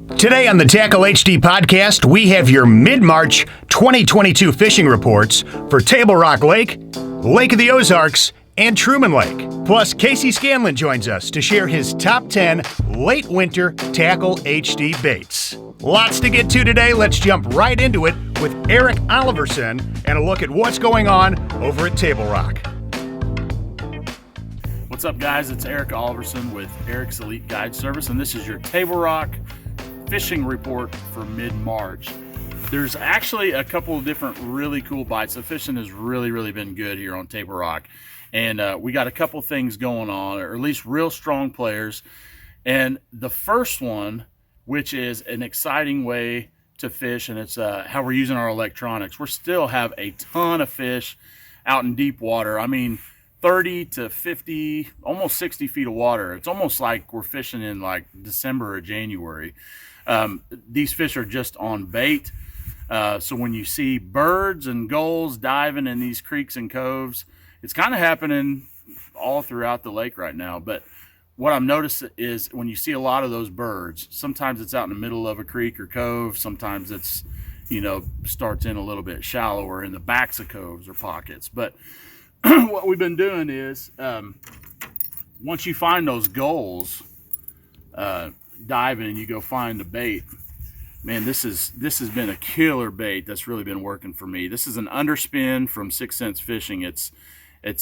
Today on the Tackle HD podcast, we have your mid-March 2022 fishing reports for Table Rock Lake, Lake of the Ozarks, and Truman Lake. Plus, Casey Scanlon joins us to share his top 10 late winter Tackle HD baits. Lots to get to today. Let's jump right into it with Eric Oliverson and a look at what's going on over at Table Rock. What's up, guys? It's Eric Oliverson with Eric's Elite Guide Service, and this is your Table Rock fishing report for mid-March. There's actually a couple of different really cool bites. The fishing has really been good here on Table Rock, and we got a couple things going on, or at least real strong players. And the first one, which is an exciting way to fish, and it's how we're using our electronics. We still have a ton of fish out in deep water. I mean, 30 to 50, almost 60 feet of water. It's almost like we're fishing in like December or January. These fish are just on bait. So when you see birds and gulls diving in these creeks and coves, it's kind of happening all throughout the lake right now. But what I'm noticing is when you see a lot of those birds, sometimes it's out in the middle of a creek or cove. Sometimes it's, starts in a little bit shallower in the backs of coves or pockets. But what we've been doing is once you find those gulls diving and you go find the bait, man, this has been a killer bait that's really been working for me. This is an underspin from 6 Cents Fishing. It's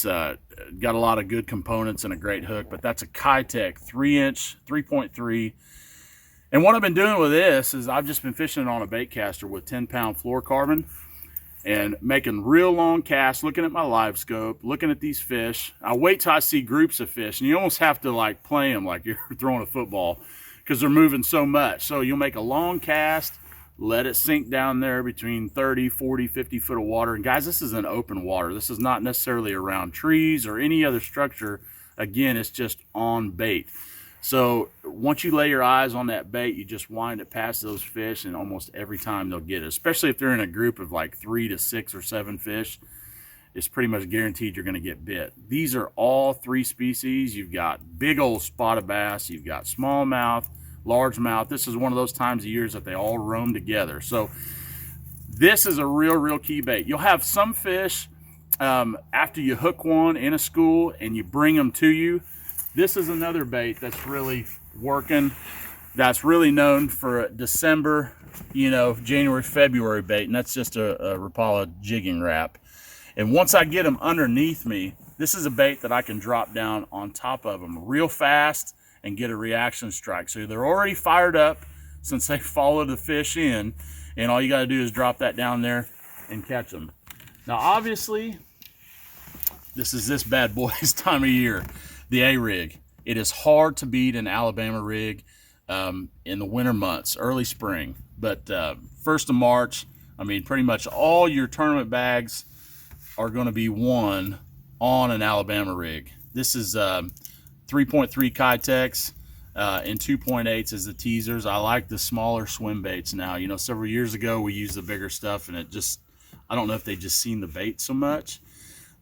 got a lot of good components and a great hook, but that's a Kitech 3-inch 3.3. And what I've been doing with this is I've just been fishing on a bait caster with 10-pound fluorocarbon and making real long casts, looking at my live scope, looking at these fish. I wait till I see groups of fish, and you almost have to like play them like you're throwing a football because they're moving so much. So you'll make a long cast, let it sink down there between 30, 40, 50 foot of water. And guys, this is an open water. This is not necessarily around trees or any other structure. Again, it's just on bait. So once you lay your eyes on that bait, you just wind it past those fish, and almost every time they'll get it, especially if they're in a group of like 3 to 6 or 7 fish. It's pretty much guaranteed you're going to get bit. These are all 3 species. You've got big old spotted bass, you've got smallmouth, largemouth. This is one of those times of years that they all roam together. So this is a real key bait. You'll have some fish after you hook one in a school and you bring them to you. This is another bait that's really working, that's really known for December, January, February bait, and that's just a Rapala jigging wrap. And once I get them underneath me, this is a bait that I can drop down on top of them real fast and get a reaction strike. So they're already fired up since they followed the fish in, and all you got to do is drop that down there and catch them. Now, obviously, this is this bad boy's time of year. The A-rig. It is hard to beat an Alabama rig in the winter months, early spring. But 1st of March, I mean, pretty much all your tournament bags are going to be won on an Alabama rig. This is 3.3 Kitechs and 2.8s as the teasers. I like the smaller swim baits now. Several years ago we used the bigger stuff, and I don't know if they just seen the bait so much.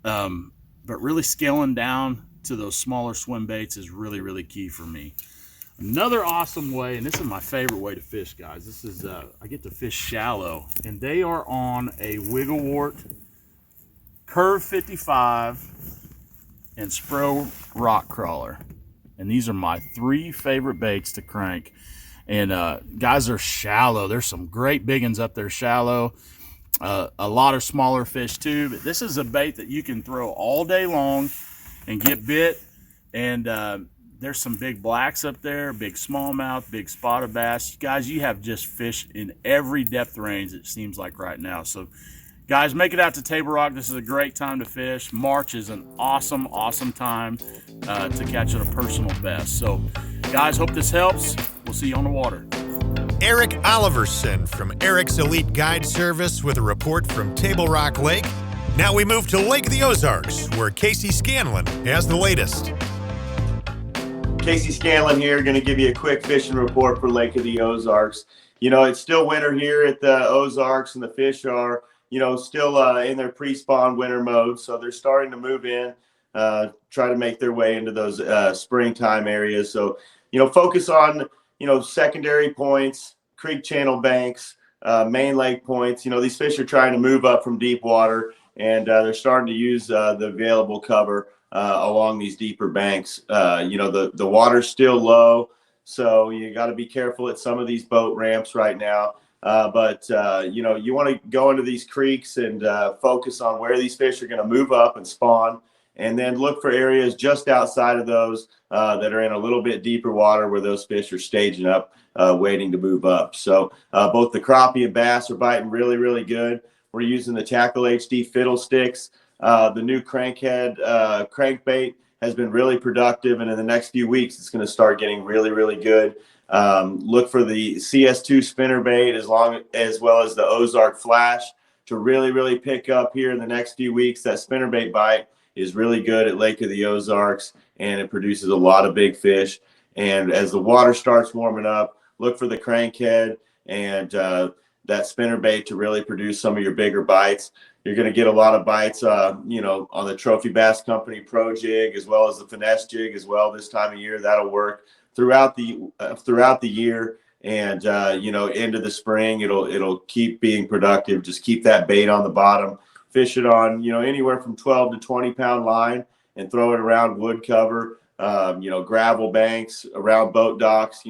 But really scaling down to those smaller swim baits is really key for me. Another awesome way, and this is my favorite way to fish, guys. This is I get to fish shallow, and they are on a Wiggle Wart Curve 55 and Spro Rock Crawler. And these are my 3 favorite baits to crank. And guys, are shallow. There's some great big ones up there shallow. A lot of smaller fish too, but this is a bait that you can throw all day long and get bit. And there's some big blacks up there, big smallmouth, big spotted bass. Guys, you have just fish in every depth range, it seems like right now. So guys, make it out to Table Rock. This is a great time to fish. March is an awesome time to catch at a personal best. So guys, hope this helps. We'll see you on the water. Eric Oliverson from Eric's Elite Guide Service with a report from Table Rock Lake. Now we move to Lake of the Ozarks, where Casey Scanlon has the latest. Casey Scanlon here, going to give you a quick fishing report for Lake of the Ozarks. It's still winter here at the Ozarks, and the fish are, still in their pre-spawn winter mode. So they're starting to move in, try to make their way into those springtime areas. So, focus on secondary points, creek channel banks, main lake points. These fish are trying to move up from deep water, and they're starting to use the available cover along these deeper banks. The water's still low, so you got to be careful at some of these boat ramps right now. But you want to go into these creeks and focus on where these fish are going to move up and spawn, and then look for areas just outside of those that are in a little bit deeper water where those fish are staging up, waiting to move up. So both the crappie and bass are biting really, really good. We're using the Tackle HD fiddlesticks. The new crankhead crankbait has been really productive, and in the next few weeks, it's going to start getting really, really good. Look for the CS2 spinnerbait as well as the Ozark Flash to really, really pick up here in the next few weeks. That spinnerbait bite is really good at Lake of the Ozarks, and it produces a lot of big fish. And as the water starts warming up, look for the crankhead and that spinnerbait to really produce some of your bigger bites. You're going to get a lot of bites, on the Trophy Bass Company Pro Jig as well as the Finesse Jig as well this time of year. That'll work throughout the year, and into the spring. It'll keep being productive. Just keep that bait on the bottom. Fish it on, anywhere from 12 to 20 pound line and throw it around wood cover, gravel banks, around boat docks.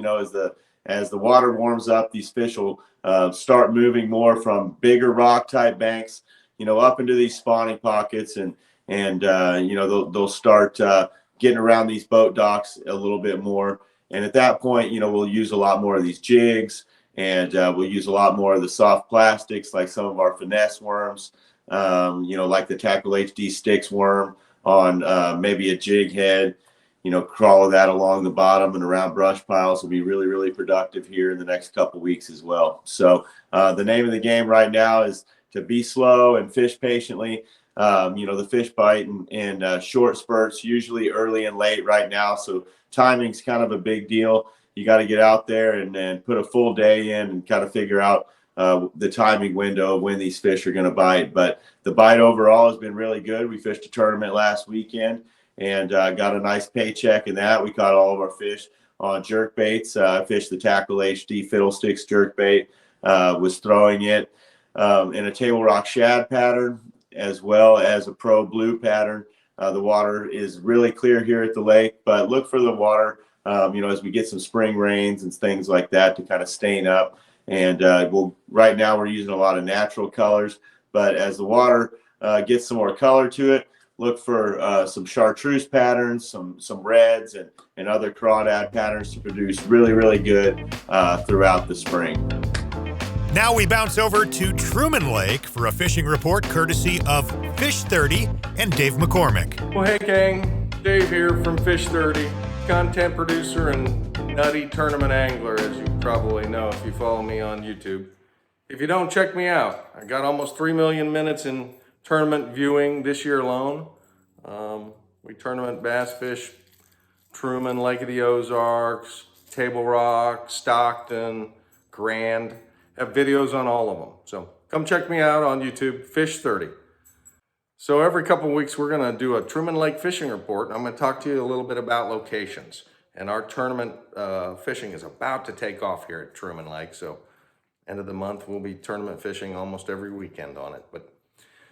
As the water warms up, these fish will start moving more from bigger rock type banks, up into these spawning pockets, and they'll start getting around these boat docks a little bit more. And at that point, we'll use a lot more of these jigs, and we'll use a lot more of the soft plastics, like some of our finesse worms. Like the Tackle HD Sticks worm on maybe a jig head, crawl that along the bottom and around brush piles will be really, really productive here in the next couple weeks as well. So the name of the game right now is to be slow and fish patiently. The fish bite in short spurts, usually early and late right now. So timing's kind of a big deal. You got to get out there and put a full day in and kind of figure out the timing window of when these fish are going to bite. But the bite overall has been really good. We fished a tournament last weekend and got a nice paycheck in that. We caught all of our fish on jerk baits. I fished the Tackle HD Fiddlesticks jerk bait, was throwing it in a table rock shad pattern as well as a pro blue pattern. The water is really clear here at the lake, but look for the water, as we get some spring rains and things like that to kind of stain up. And right now we're using a lot of natural colors, but as the water gets some more color to it, look for some chartreuse patterns, some reds and other crawdad patterns to produce really, really good throughout the spring. Now we bounce over to Truman Lake for a fishing report courtesy of Fish 30 and Dave McCormick. Well, hey gang, Dave here from Fish 30, content producer and nutty tournament angler, as you probably know if you follow me on YouTube. If you don't, check me out. I got almost 3 million minutes in tournament viewing this year alone. We tournament bass fish Truman, Lake of the Ozarks, Table Rock, Stockton, Grand. Have videos on all of them. So come check me out on YouTube, Fish 30. So every couple of weeks, we're going to do a Truman Lake fishing report. And I'm going to talk to you a little bit about locations. And our tournament fishing is about to take off here at Truman Lake. So end of the month, we'll be tournament fishing almost every weekend on it.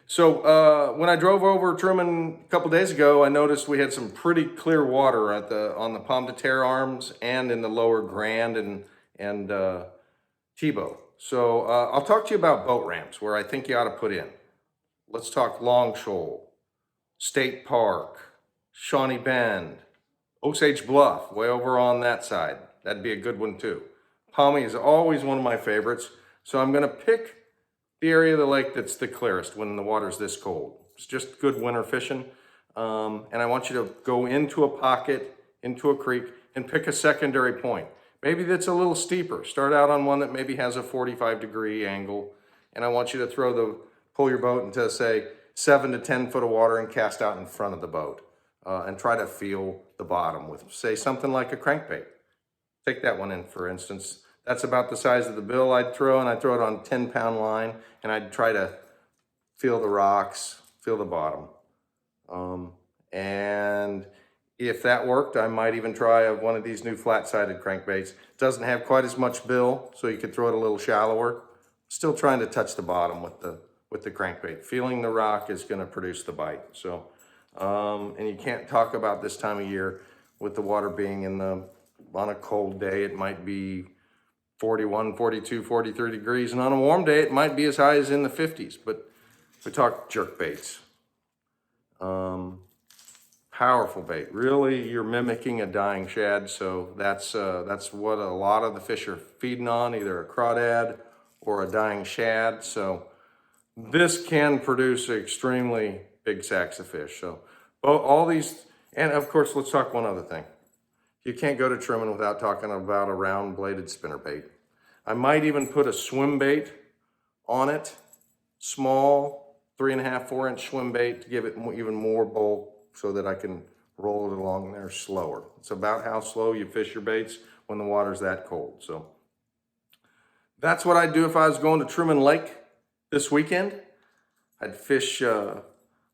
So when I drove over Truman a couple days ago, I noticed we had some pretty clear water on the Pomme de Terre arms and in the lower Grand and Tebow. So I'll talk to you about boat ramps where I think you ought to put in. Let's talk Long Shoal, State Park, Shawnee Bend, Osage Bluff, way over on that side. That'd be a good one too. Palmy is always one of my favorites. So I'm gonna pick the area of the lake that's the clearest when the water's this cold. It's just good winter fishing. And I want you to go into a pocket, into a creek, and pick a secondary point. Maybe that's a little steeper. Start out on one that maybe has a 45-degree angle. And I want you to pull your boat into, say, 7 to 10 foot of water and cast out in front of the boat. And try to feel the bottom with, say, something like a crankbait. Take that one in, for instance. That's about the size of the bill I'd throw, and I'd throw it on a 10-pound line, and I'd try to feel the rocks, feel the bottom. And If that worked, I might even try one of these new flat-sided crankbaits. Doesn't have quite as much bill, so you could throw it a little shallower. Still trying to touch the bottom with the crankbait. Feeling the rock is going to produce the bite. So, and you can't talk about this time of year with the water being on a cold day. It might be 41, 42, 43 degrees, and on a warm day, it might be as high as in the 50s. But we talk jerk baits. Powerful bait. Really, you're mimicking a dying shad, so that's what a lot of the fish are feeding on, either a crawdad or a dying shad. So this can produce extremely big sacks of fish. So all these, and of course, let's talk one other thing. You can't go to Truman without talking about a round bladed spinnerbait. I might even put a swim bait on it, small 3.5, 4-inch swim bait to give it even more bulk, so that I can roll it along there slower. It's about how slow you fish your baits when the water's that cold. So that's what I'd do if I was going to Truman Lake this weekend. I'd fish down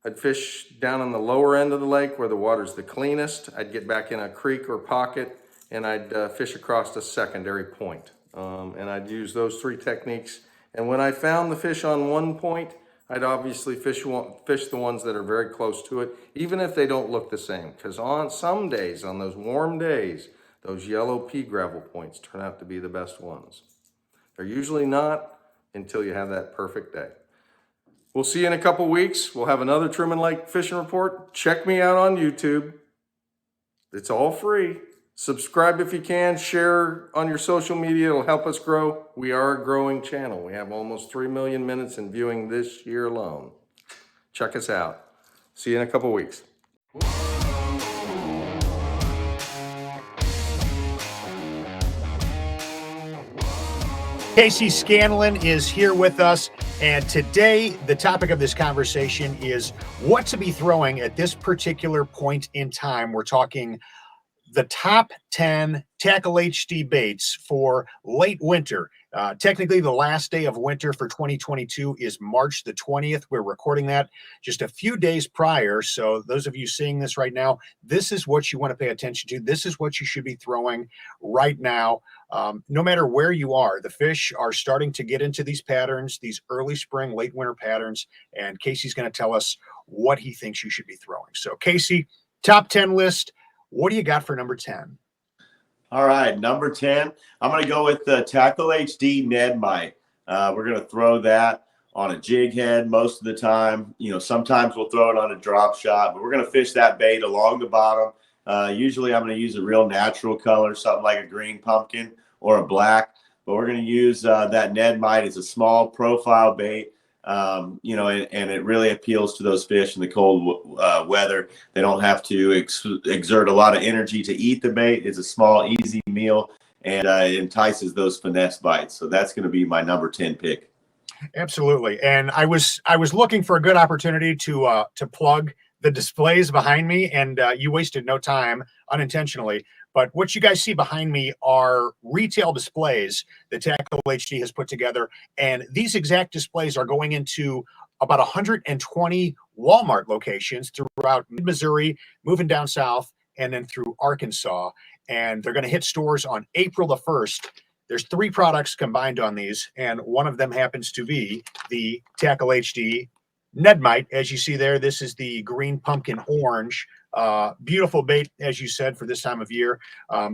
on the lower end of the lake where the water's the cleanest. I'd get back in a creek or pocket, and I'd fish across a secondary point. And I'd use those 3 techniques. And when I found the fish on one point, I'd obviously fish the ones that are very close to it, even if they don't look the same. Because on some days, on those warm days, those yellow pea gravel points turn out to be the best ones. They're usually not until you have that perfect day. We'll see you in a couple weeks. We'll have another Truman Lake fishing report. Check me out on YouTube. It's all free. Subscribe if you can. Share on your social media. It'll help us grow. We are a growing channel. We have almost 3 million minutes in viewing this year alone. Check us out. See you in a couple weeks. Casey Scanlon is here with us, and today the topic of this conversation is what to be throwing at this particular point in time. We're talking the top 10 Tackle HD baits for late winter. Technically, the last day of winter for 2022 is March the 20th. We're recording that just a few days prior. So those of you seeing this right now, this is what you want to pay attention to. This is what you should be throwing right now. No matter where you are, the fish are starting to get into these patterns, these early spring, late winter patterns. And Casey's going to tell us what he thinks you should be throwing. So Casey, top 10 list. What do you got for number 10? All right, number 10, I'm going to go with the Tackle HD Ned Mite. We're going to throw that on a jig head most of the time. You know, sometimes we'll throw it on a drop shot, but we're going to fish that bait along the bottom. Usually I'm going to use a real natural color, something like a green pumpkin or a black, but we're going to use that Ned Mite. It's a small profile bait. You know, and it really appeals to those fish in the cold weather. They don't have to exert a lot of energy to eat the bait. It's a small, easy meal, and it entices those finesse bites. So that's going to be my number 10 pick. Absolutely. And I was looking for a good opportunity to plug the displays behind me, and you wasted no time unintentionally. But what you guys see behind me are retail displays that Tackle HD has put together. And these exact displays are going into about 120 Walmart locations throughout Missouri, moving down south, and then through Arkansas. And they're going to hit stores on April the 1st. There's 3 products combined on these, and one of them happens to be the Tackle HD Ned Mite. As you see there, this is the green pumpkin orange. Beautiful bait, as you said, for this time of year.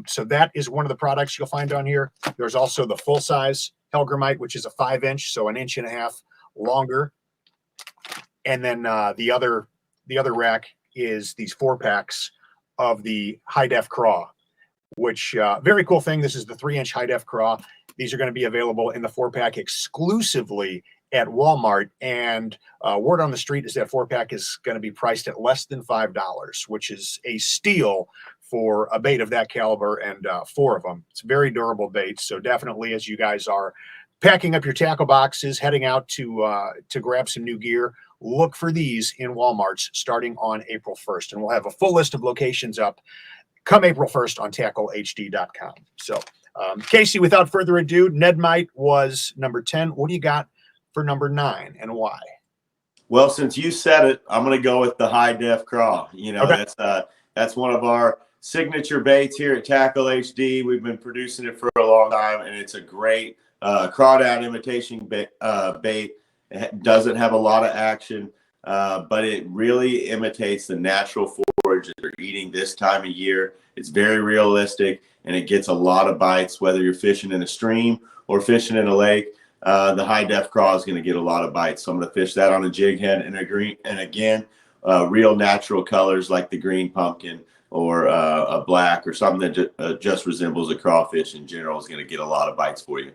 So that is one of the products you'll find on here. There's also the full-size Helgramite, which is a 5-inch, so 1.5 inches longer. And then the other rack is these 4-packs of the high-def craw, which very cool thing. This is the 3-inch high-def craw. These are going to be available in the 4-pack exclusively at Walmart, and word on the street is that 4-pack is going to be priced at less than $5, which is a steal for a bait of that caliber, and 4 of them. It's a very durable bait, so definitely as you guys are packing up your tackle boxes, heading out to grab some new gear, look for these in Walmarts starting on April 1st, and we'll have a full list of locations up come April 1st on TackleHD.com. So, Casey, without further ado, Ned Mite was number 10. What do you got for number 9, and why? Well, since you said it, I'm going to go with the high def craw. You know, okay. That's one of our signature baits here at Tackle HD. We've been producing it for a long time, and it's a great crawdad imitation bait. It doesn't have a lot of action, but it really imitates the natural forage that they're eating this time of year. It's very realistic, and it gets a lot of bites, whether you're fishing in a stream or fishing in a lake. The high def craw is going to get a lot of bites. So I'm going to fish that on a jig head and a green, and again, real natural colors like the green pumpkin or a black or something that just resembles a crawfish in general is going to get a lot of bites for you.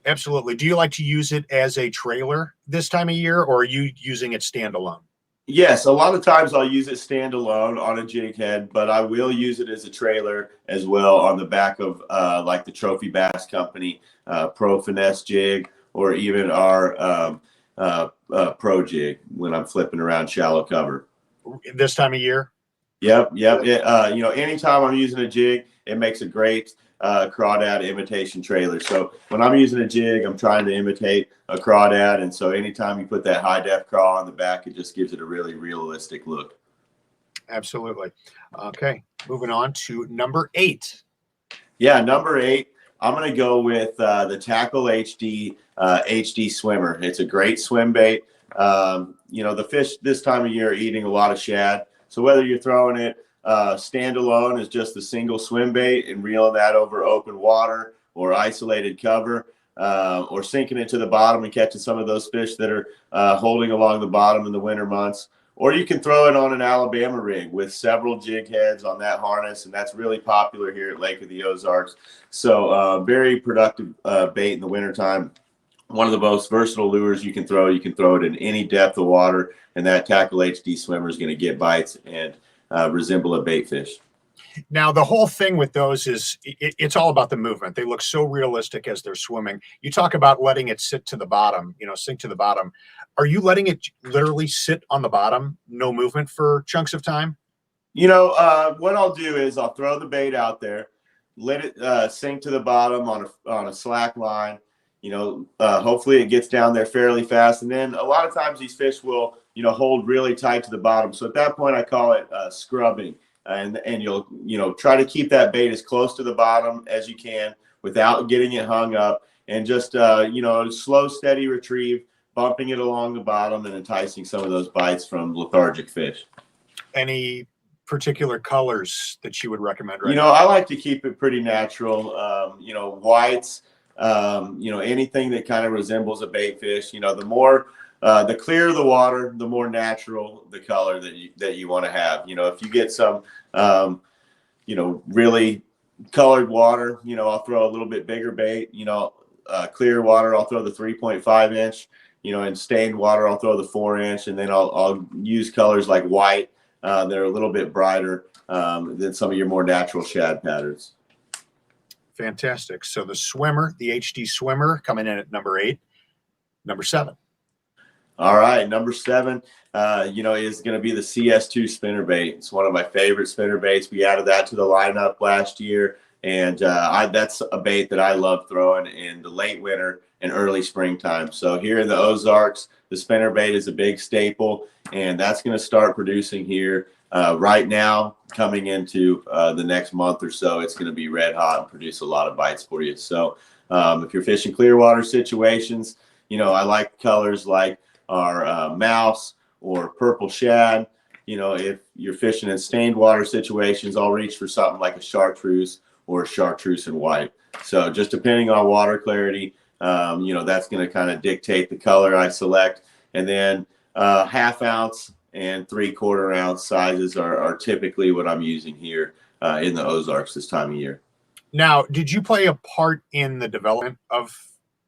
Absolutely. Do you like to use it as a trailer this time of year, or are you using it standalone? Yes, a lot of times I'll use it standalone on a jig head, but I will use it as a trailer as well on the back of like the Trophy Bass Company Pro Finesse jig, or even our Pro jig when I'm flipping around shallow cover. This time of year? Yep. Anytime I'm using a jig, it makes a great crawdad imitation trailer. So when I'm using a jig, I'm trying to imitate a crawdad, and so anytime you put that high def craw on the back, it just gives it a really realistic look. Absolutely. Okay, moving on to number 8. Yeah, number 8, I'm going to go with the Tackle HD HD Swimmer. It's a great swim bait. The fish this time of year are eating a lot of shad. So whether you're throwing it standalone as just a single swim bait and reeling that over open water or isolated cover, or sinking it to the bottom and catching some of those fish that are holding along the bottom in the winter months, or you can throw it on an Alabama rig with several jig heads on that harness, and that's really popular here at Lake of the Ozarks. So very productive bait in the wintertime. One of the most versatile lures you can throw. You can throw it in any depth of water, and that Tackle HD Swimmer is going to get bites and resemble a bait fish. Now, the whole thing with those is it's all about the movement. They look so realistic as they're swimming. You talk about letting it sit to the bottom, sink to the bottom. Are you letting it literally sit on the bottom, no movement for chunks of time? What I'll do is I'll throw the bait out there, let it sink to the bottom on a slack line. Hopefully it gets down there fairly fast. And then a lot of times these fish will, hold really tight to the bottom. So at that point, I call it scrubbing. And you'll, try to keep that bait as close to the bottom as you can without getting it hung up, and just, slow, steady retrieve, bumping it along the bottom and enticing some of those bites from lethargic fish. Any particular colors that you would recommend? I like to keep it pretty natural. Whites, anything that kind of resembles a bait fish. The clearer the water, the more natural the color that you want to have. If you get some, really colored water, I'll throw a little bit bigger bait. Clear water, I'll throw the 3.5 inch. And stained water, I'll throw the 4 inch, and then I'll use colors like white that are a little bit brighter than some of your more natural shad patterns. Fantastic. So the swimmer, the HD Swimmer, coming in at number 8. Number 7. All right, number 7, is going to be the CS2 spinnerbait. It's one of my favorite spinnerbaits. We added that to the lineup last year, and that's a bait that I love throwing in the late winter and early springtime. So here in the Ozarks, the spinnerbait is a big staple, and that's going to start producing here right now. Coming into the next month or so, it's going to be red hot and produce a lot of bites for you. So if you're fishing clear water situations, I like colors like our mouse or purple shad. If you're fishing in stained water situations, I'll reach for something like a chartreuse or a chartreuse in white. So just depending on water clarity, that's going to kind of dictate the color I select. And then 1/2 ounce and 3/4 ounce sizes are typically what I'm using here in the Ozarks this time of year. Now, did you play a part in the development of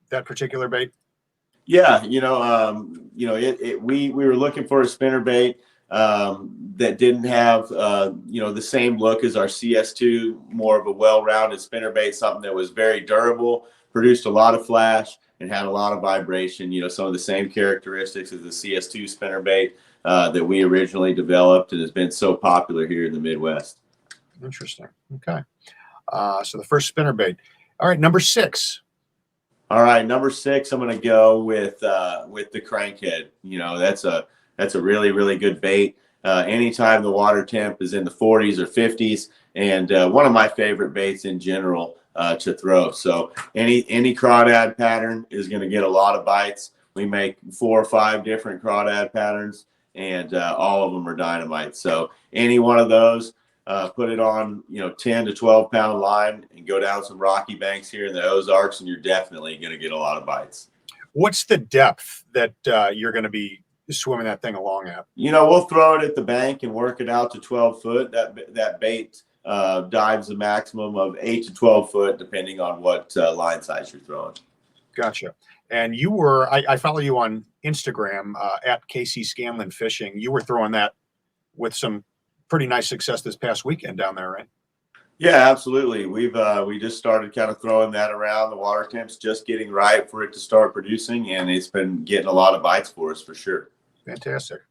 that particular bait? Yeah, we were looking for a spinnerbait that didn't have the same look as our CS2, more of a well-rounded spinnerbait, something that was very durable, produced a lot of flash, and had a lot of vibration. Some of the same characteristics as the CS2 spinnerbait that we originally developed and has been so popular here in the Midwest. Interesting. Okay, so the first spinnerbait. All right, number 6. All right, number 6, I'm going to go with the crankhead. That's a really, really good bait. anytime the water temp is in the 40s or 50s, and one of my favorite baits in general to throw. So any crawdad pattern is going to get a lot of bites. We make 4 or 5 different crawdad patterns, and all of them are dynamite. So any one of those, put it on 10 to 12 pound line and go down some rocky banks here in the Ozarks, and you're definitely going to get a lot of bites. What's the depth that you're going to be swimming that thing along at? We'll throw it at the bank and work it out to 12 foot. That bait dives a maximum of 8 to 12 foot, depending on what line size you're throwing. Gotcha. And I follow you on Instagram at KC Scanlon Fishing. You were throwing that with some pretty nice success this past weekend down there, right? Yeah, absolutely. We just started kind of throwing that around. The water temp's just getting right for it to start producing, and it's been getting a lot of bites for us for sure. Fantastic.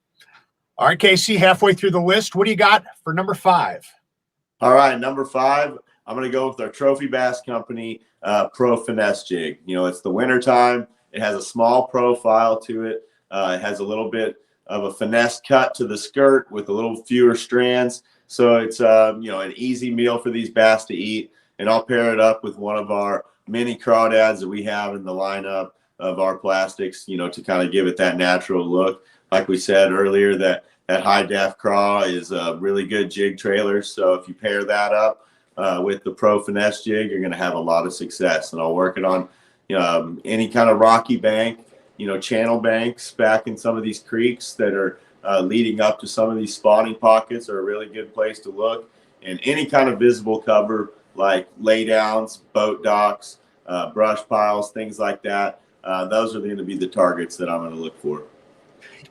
All right, Casey, halfway through the list. What do you got for number 5? All right, number 5, I'm going to go with our Trophy Bass Company Pro Finesse Jig. It's the winter time. It has a small profile to it. It has a little bit of a finesse cut to the skirt with a little fewer strands. So it's an easy meal for these bass to eat. And I'll pair it up with one of our mini crawdads that we have in the lineup of our plastics, to kind of give it that natural look. Like we said earlier, that high def craw is a really good jig trailer. So if you pair that up with the Pro Finesse Jig, you're going to have a lot of success. And I'll work it on any kind of rocky bank, channel banks back in some of these creeks that are leading up to some of these spawning pockets are a really good place to look. And any kind of visible cover like laydowns, boat docks, brush piles, things like that. Those are going to be the targets that I'm going to look for.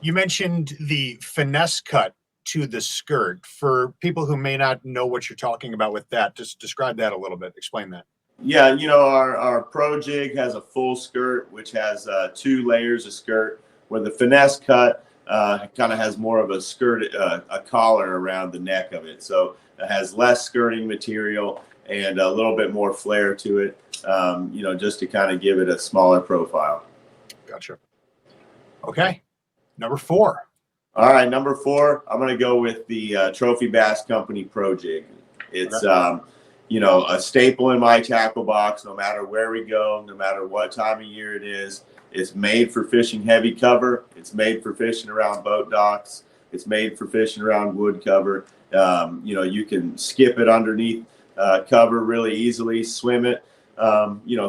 You mentioned the finesse cut to the skirt. For people who may not know what you're talking about with that, just describe that a little bit. Explain that. Yeah, our Pro Jig has a full skirt, which has 2 layers of skirt, where the finesse cut kind of has more of a skirt, a collar around the neck of it. So it has less skirting material and a little bit more flare to it, just to kind of give it a smaller profile. Gotcha. Okay. Number 4. All right, number 4, I'm going to go with the Trophy Bass Company Pro Jig. It's, a staple in my tackle box, no matter where we go, no matter what time of year it is. It's made for fishing heavy cover. It's made for fishing around boat docks. It's made for fishing around wood cover. You can skip it underneath cover really easily, swim it,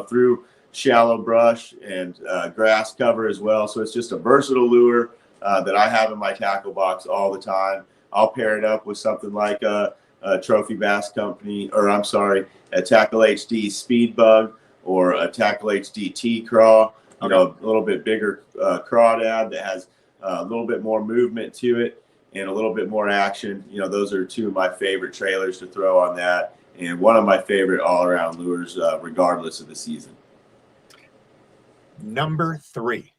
through shallow brush and grass cover as well. So it's just a versatile lure that I have in my tackle box all the time. I'll pair it up with something like a Trophy Bass Company, a Tackle HD Speed Bug or a Tackle HD T-Craw. A little bit bigger crawdad that has a little bit more movement to it and a little bit more action. Those are 2 of my favorite trailers to throw on that, and one of my favorite all-around lures, regardless of the season. Number 3.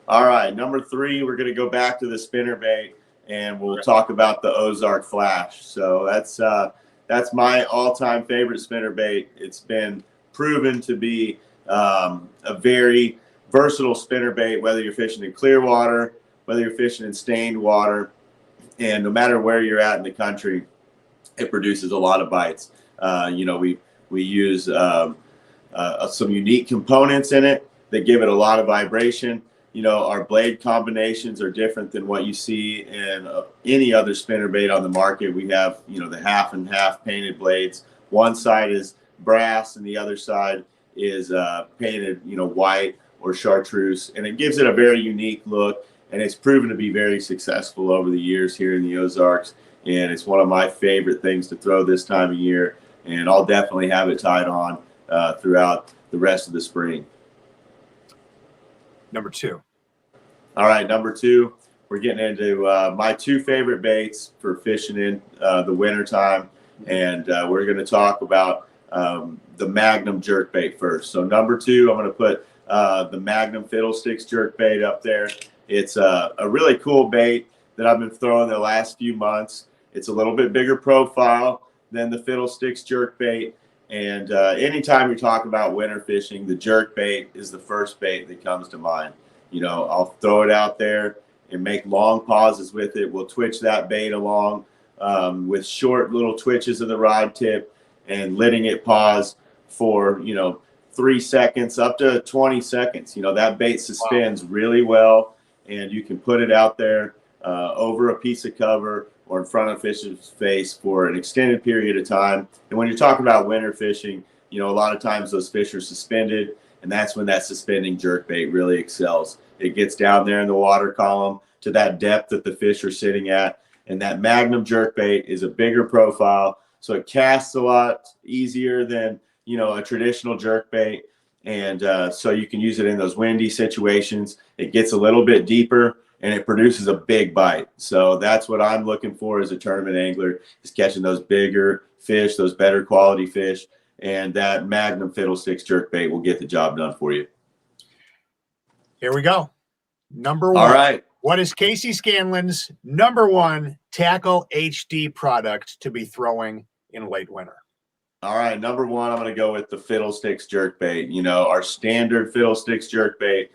All right, number 3, we're going to go back to the spinnerbait, and we'll talk about the Ozark Flash. So that's my all-time favorite spinnerbait. It's been proven to be a very versatile spinnerbait, whether you're fishing in clear water, whether you're fishing in stained water, and no matter where you're at in the country, it produces a lot of bites. We use some unique components in it that give it a lot of vibration. Our blade combinations are different than what you see in any other spinnerbait on the market. We have, the half and half painted blades. One side is brass and the other side is painted, white or chartreuse, and it gives it a very unique look, and it's proven to be very successful over the years here in the Ozarks, and it's one of my favorite things to throw this time of year, and I'll definitely have it tied on throughout the rest of the spring. Number 2. All right, number 2, we're getting into my 2 favorite baits for fishing in the wintertime, and we're going to talk about the Magnum jerkbait first. So number 2, I'm going to put the Magnum Fiddlesticks jerkbait up there. It's a really cool bait that I've been throwing the last few months. It's a little bit bigger profile than the Fiddlesticks jerkbait. And anytime you're talking about winter fishing, the jerkbait is the first bait that comes to mind. I'll throw it out there and make long pauses with it. We'll twitch that bait along with short little twitches of the rod tip and letting it pause for, 3 seconds up to 20 seconds. That bait suspends really well, and you can put it out there over a piece of cover or in front of fish's face for an extended period of time. And when you're talking about winter fishing, a lot of times those fish are suspended, and that's when that suspending jerkbait really excels. It gets down there in the water column to that depth that the fish are sitting at, and that Magnum jerkbait is a bigger profile, so it casts a lot easier than a traditional jerkbait, and so you can use it in those windy situations. It gets a little bit deeper, and it produces a big bite. So that's what I'm looking for as a tournament angler, is catching those bigger fish, those better quality fish, and that Magnum Fiddlesticks jerkbait will get the job done for you. Here we go. Number one. All right. What is Casey Scanlon's number one Tackle HD product to be throwing in late winter? All right, number one, I'm going to go with the Fiddlesticks jerkbait. Our standard Fiddlesticks jerkbait,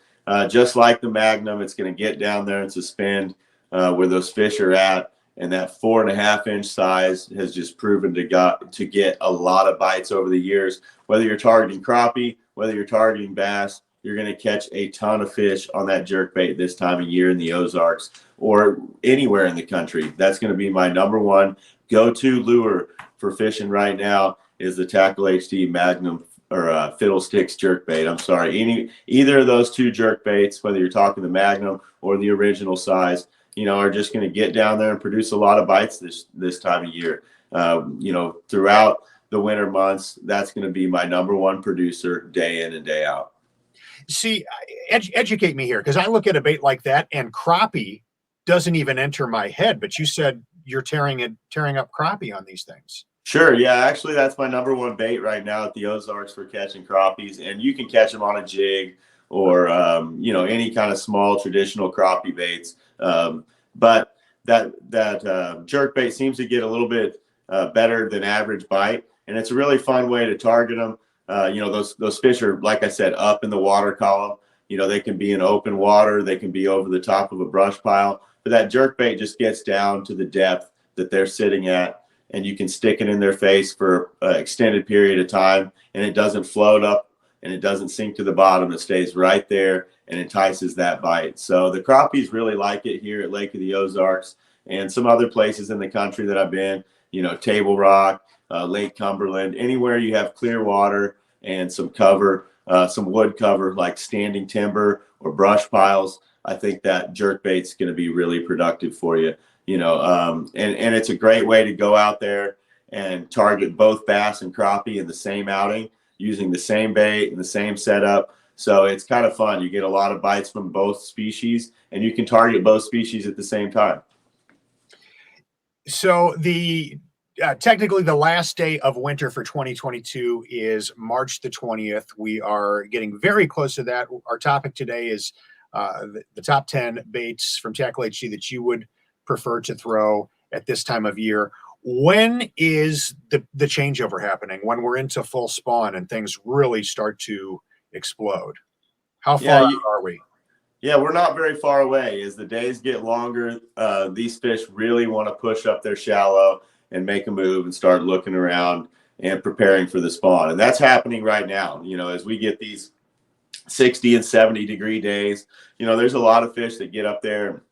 just like the Magnum, it's going to get down there and suspend where those fish are at. And that 4.5-inch size has just proven to get a lot of bites over the years. Whether you're targeting crappie, whether you're targeting bass, you're going to catch a ton of fish on that jerkbait this time of year in the Ozarks or anywhere in the country. That's going to be my number one go-to lure for fishing right now, is the Tackle HD Magnum or Fiddlesticks jerkbait. I'm sorry, either of those two jerkbaits, whether you're talking the Magnum or the original size, are just going to get down there and produce a lot of bites this time of year. Throughout the winter months, that's going to be my number one producer day in and day out. See, educate me here, because I look at a bait like that and crappie doesn't even enter my head, but you said you're tearing up crappie on these things. Sure. Yeah, actually, that's my number one bait right now at the Ozarks for catching crappies, and you can catch them on a jig or any kind of small traditional crappie baits. But that jerk bait seems to get a little bit better than average bite, and it's a really fun way to target them. Those fish are, like I said, up in the water column. They can be in open water, they can be over the top of a brush pile, but that jerk bait just gets down to the depth that they're sitting at, and you can stick it in their face for an extended period of time, and it doesn't float up and it doesn't sink to the bottom. It stays right there and entices that bite. So the crappies really like it here at Lake of the Ozarks and some other places in the country that I've been, Table Rock, Lake Cumberland, anywhere you have clear water and some cover, some wood cover like standing timber or brush piles. I think that jerkbait's going to be really productive for you. And it's a great way to go out there and target both bass and crappie in the same outing using the same bait and the same setup. So it's kind of fun. You get a lot of bites from both species, and you can target both species at the same time. So technically the last day of winter for 2022 is March the 20th. We are getting very close to that. Our topic today is the top 10 baits from Tackle HD that you would prefer to throw at this time of year. When is the changeover happening? When we're into full spawn and things really start to explode? How far out are we? Yeah, we're not very far away. As the days get longer, these fish really want to push up their shallow and make a move and start looking around and preparing for the spawn. And that's happening right now. As we get these 60 and 70 degree days, there's a lot of fish that get up there,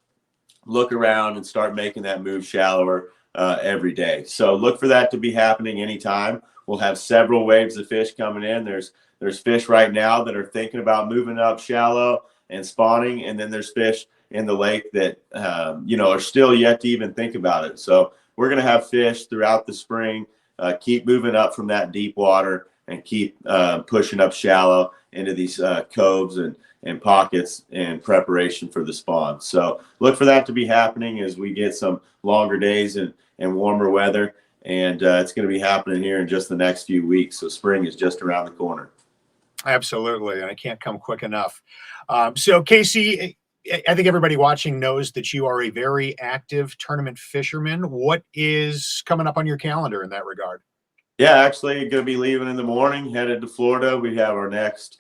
look around, and start making that move shallower every day. So look for that to be happening anytime. We'll have several waves of fish coming in. There's fish right now that are thinking about moving up shallow and spawning, and then there's fish in the lake that are still yet to even think about it. So we're going to have fish throughout the spring keep moving up from that deep water and keep pushing up shallow into these coves and pockets in preparation for the spawn. So look for that to be happening as we get some longer days and warmer weather, and it's going to be happening here in just the next few weeks. So spring is just around the corner. Absolutely, and it can't come quick enough. So Casey, I think everybody watching knows that you are a very active tournament fisherman. What is coming up on your calendar in that regard? Yeah, actually going to be leaving in the morning, headed to Florida. We have our next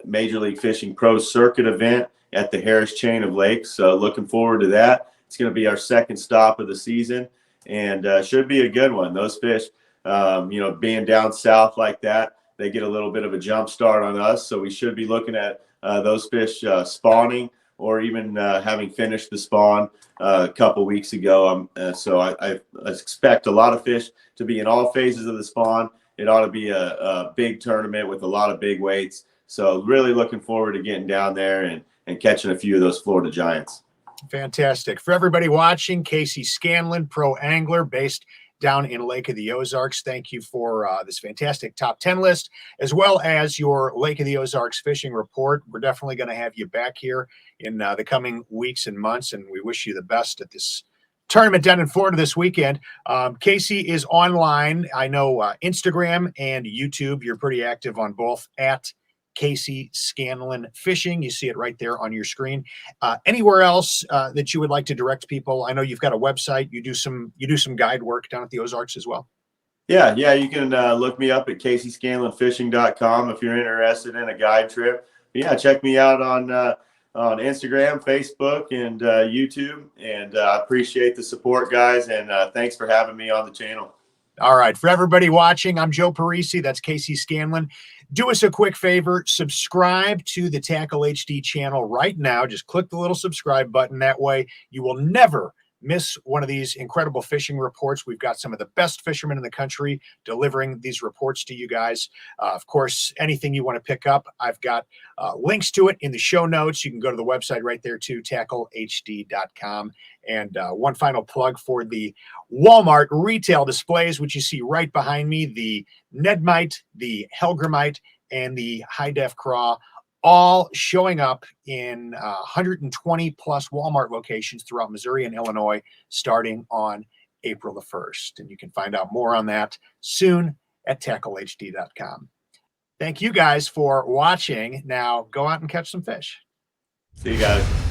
Major League Fishing Pro Circuit event at the Harris Chain of Lakes. So looking forward to that. It's going to be our second stop of the season, and should be a good one. Those fish, being down south like that, they get a little bit of a jump start on us. So we should be looking at those fish spawning, or even having finished the spawn a couple weeks ago. So I expect a lot of fish to be in all phases of the spawn. It ought to be a big tournament with a lot of big weights. So really looking forward to getting down there and catching a few of those Florida giants. Fantastic. For everybody watching, Casey Scanlon, pro angler based down in Lake of the Ozarks. Thank you for this fantastic top 10 list, as well as your Lake of the Ozarks fishing report. We're definitely going to have you back here in the coming weeks and months, and we wish you the best at this tournament down in Florida this weekend. Casey is online. I know Instagram and YouTube. You're pretty active on both, at Casey Scanlon Fishing. You see it right there on your screen. Anywhere else that you would like to direct people? I know you've got a website. You do some guide work down at the Ozarks as well. Yeah. You can look me up at CaseyScanlonFishing.com if you're interested in a guide trip. But yeah, check me out on Instagram, Facebook, and YouTube. And I appreciate the support, guys. And thanks for having me on the channel. All right. For everybody watching, I'm Joe Parisi. That's Casey Scanlon. Do us a quick favor. Subscribe to the Tackle HD channel right now. Just click the little subscribe button. That way you will never miss one of these incredible fishing reports. We've got some of the best fishermen in the country delivering these reports to you guys. Of course, anything you want to pick up, I've got links to it in the show notes. You can go to the website right there too, tacklehd.com. And one final plug for the Walmart retail displays, which you see right behind me: the Nedmite, the Helgramite, and the High Def Craw, all showing up in 120 plus Walmart locations throughout Missouri and Illinois starting on April the 1st. And you can find out more on that soon at tacklehd.com. Thank you guys for watching. Now go out and catch some fish. See you guys.